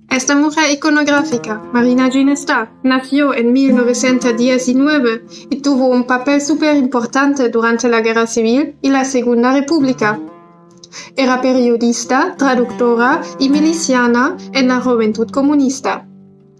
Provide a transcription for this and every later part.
Esta mujer iconográfica, Marina Ginestar, nació en 1919 y tuvo un papel súper importante durante la Guerra Civil y la Segunda República. Era periodista, traductora y miliciana en la Juventud Comunista.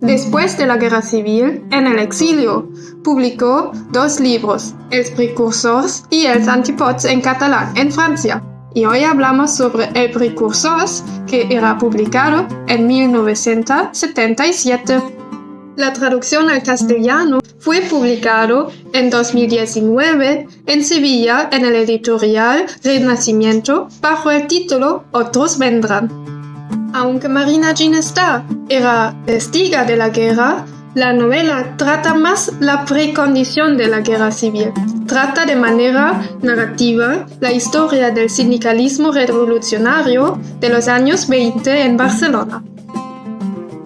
Después de la Guerra Civil, en el exilio, publicó 2 libros, Els Precursors y Els Antipods en catalán, en Francia. Y hoy hablamos sobre El Precursors, que era publicado en 1977. La traducción al castellano fue publicado en 2019 en Sevilla en el editorial Renacimiento bajo el título Otros vendrán. Aunque Marina Ginestar era testiga de la guerra, la novela trata más la precondición de la guerra civil. Trata de manera narrativa la historia del sindicalismo revolucionario de los años 20 en Barcelona.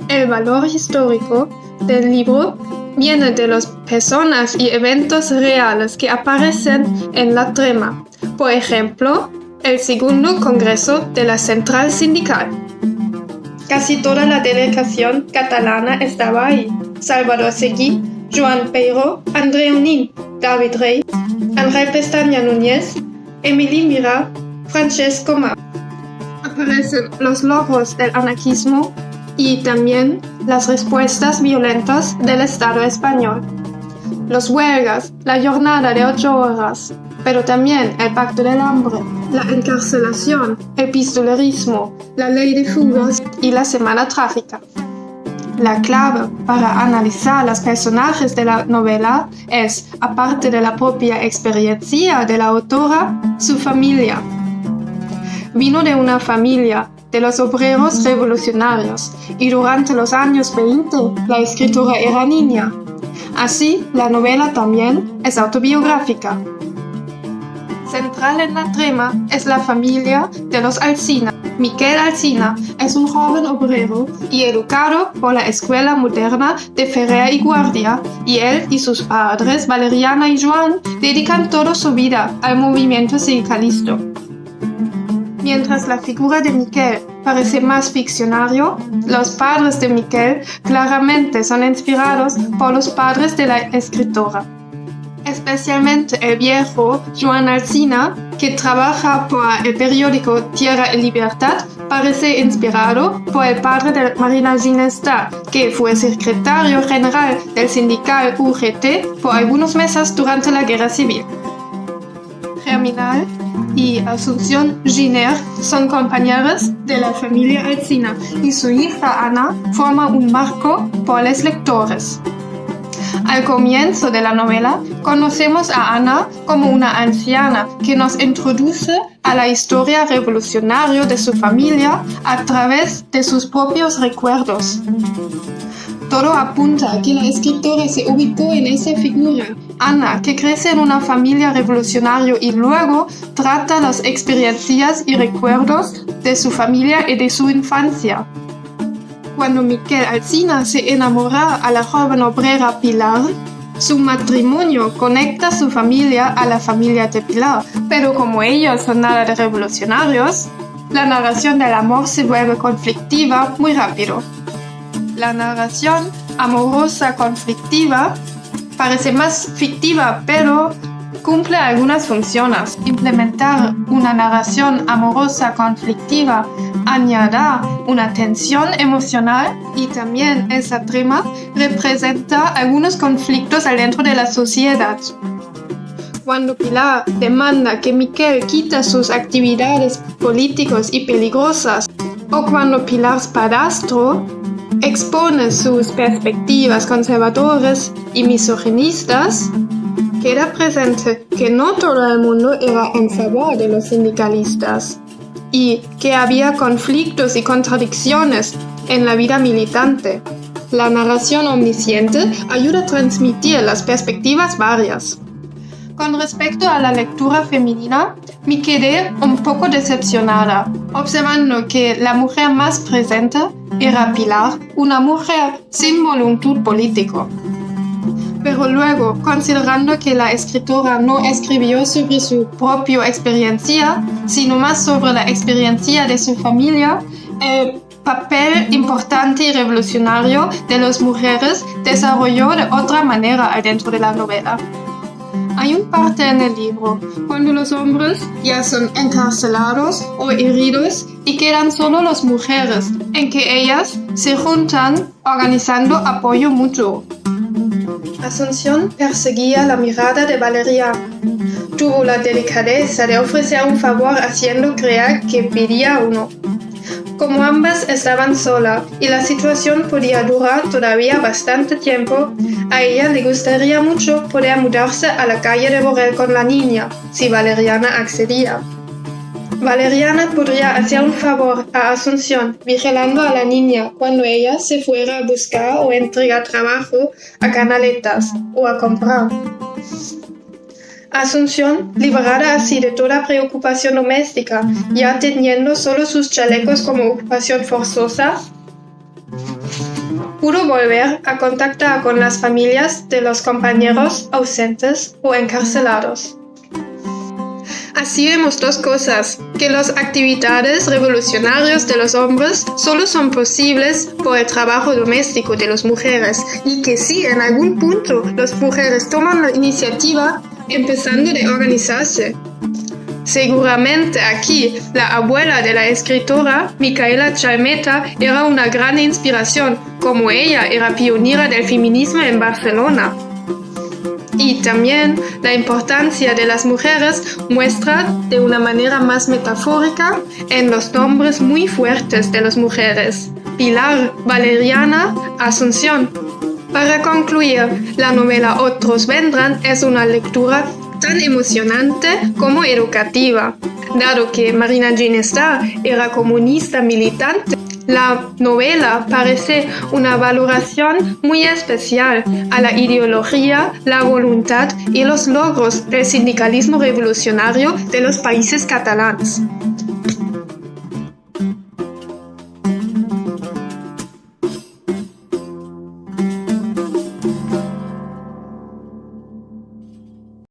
El valor histórico del libro viene de las personas y eventos reales que aparecen en la trama. Por ejemplo, el segundo congreso de la Central Sindical. Casi toda la delegación catalana estaba ahí. Salvador Seguí, Joan Peiró, Andreu Nin, David Rey, Ángel Pestaña Núñez, Emily Mira, Francesc Comà. Aparecen los logros del anarquismo y también las respuestas violentas del Estado español. Los huelgas, la jornada de 8 horas, pero también el pacto del hambre, la encarcelación, el pistolerismo, la ley de fugas y la semana trágica. La clave para analizar los personajes de la novela es, aparte de la propia experiencia de la autora, su familia. Vino de una familia de los obreros revolucionarios y durante los años 20 la escritora era niña. Así, la novela también es autobiográfica. Central en la trama es la familia de los Alsina. Miquel Alsina es un joven obrero y educado por la Escuela Moderna de Ferrer y Guardia, y él y sus padres, Valeriana y Joan, dedican toda su vida al movimiento sindicalista. Mientras la figura de Miquel parece más ficcionario, los padres de Miquel claramente son inspirados por los padres de la escritora. Especialmente el viejo Joan Alsina, que trabaja para el periódico Tierra y Libertad, parece inspirado por el padre de Marina Ginestar, que fue secretario general del sindical UGT por algunos meses durante la Guerra Civil. Germinal y Asunción Giner son compañeras de la familia Alsina y su hija Ana forma un marco por los lectores. Al comienzo de la novela, conocemos a Ana como una anciana que nos introduce a la historia revolucionaria de su familia a través de sus propios recuerdos. Todo apunta a que la escritora se ubicó en esa figura, Ana, que crece en una familia revolucionaria y luego trata las experiencias y recuerdos de su familia y de su infancia. Cuando Miquel Alsina se enamora a la joven obrera Pilar, su matrimonio conecta a su familia a la familia de Pilar, pero como ellos son nada de revolucionarios, la narración del amor se vuelve conflictiva muy rápido. La narración amorosa conflictiva parece más fictiva, pero cumple algunas funciones. Implementar una narración amorosa conflictiva añada una tensión emocional y también esa trama representa algunos conflictos adentro de la sociedad. Cuando Pilar demanda que Miquel quite sus actividades políticas y peligrosas, o cuando Pilar's padrastro expone sus perspectivas conservadoras y misoginistas, queda presente que no todo el mundo era en favor de los sindicalistas y que había conflictos y contradicciones en la vida militante. La narración omnisciente ayuda a transmitir las perspectivas varias. Con respecto a la lectura femenina, me quedé un poco decepcionada, observando que la mujer más presente era Pilar, una mujer sin voluntad política. Pero luego, considerando que la escritora no escribió sobre su propia experiencia, sino más sobre la experiencia de su familia, el papel importante y revolucionario de las mujeres desarrolló de otra manera dentro de la novela. Hay una parte en el libro cuando los hombres ya son encarcelados o heridos y quedan solo las mujeres, en que ellas se juntan organizando apoyo mutuo. Asunción perseguía la mirada de Valeriana. Tuvo la delicadeza de ofrecer un favor haciendo creer que pedía uno. Como ambas estaban solas y la situación podía durar todavía bastante tiempo, a ella le gustaría mucho poder mudarse a la calle de Borel con la niña, si Valeriana accedía. Valeriana podría hacer un favor a Asunción vigilando a la niña cuando ella se fuera a buscar o entregar trabajo a canaletas o a comprar. Asunción, liberada así de toda preocupación doméstica, ya teniendo solo sus chalecos como ocupación forzosa, pudo volver a contactar con las familias de los compañeros ausentes o encarcelados. Así vemos dos cosas, que las actividades revolucionarias de los hombres solo son posibles por el trabajo doméstico de las mujeres y que si en algún punto las mujeres toman la iniciativa empezando de organizarse. Seguramente aquí la abuela de la escritora, Micaela Chalmeta, era una gran inspiración, como ella era pionera del feminismo en Barcelona. Y también la importancia de las mujeres muestra de una manera más metafórica en los nombres muy fuertes de las mujeres: Pilar, Valeriana, Asunción. Para concluir, la novela Otros vendrán es una lectura tan emocionante como educativa. Dado que Marina Ginestar era comunista militante, la novela parece una valoración muy especial a la ideología, la voluntad y los logros del sindicalismo revolucionario de los países catalanes.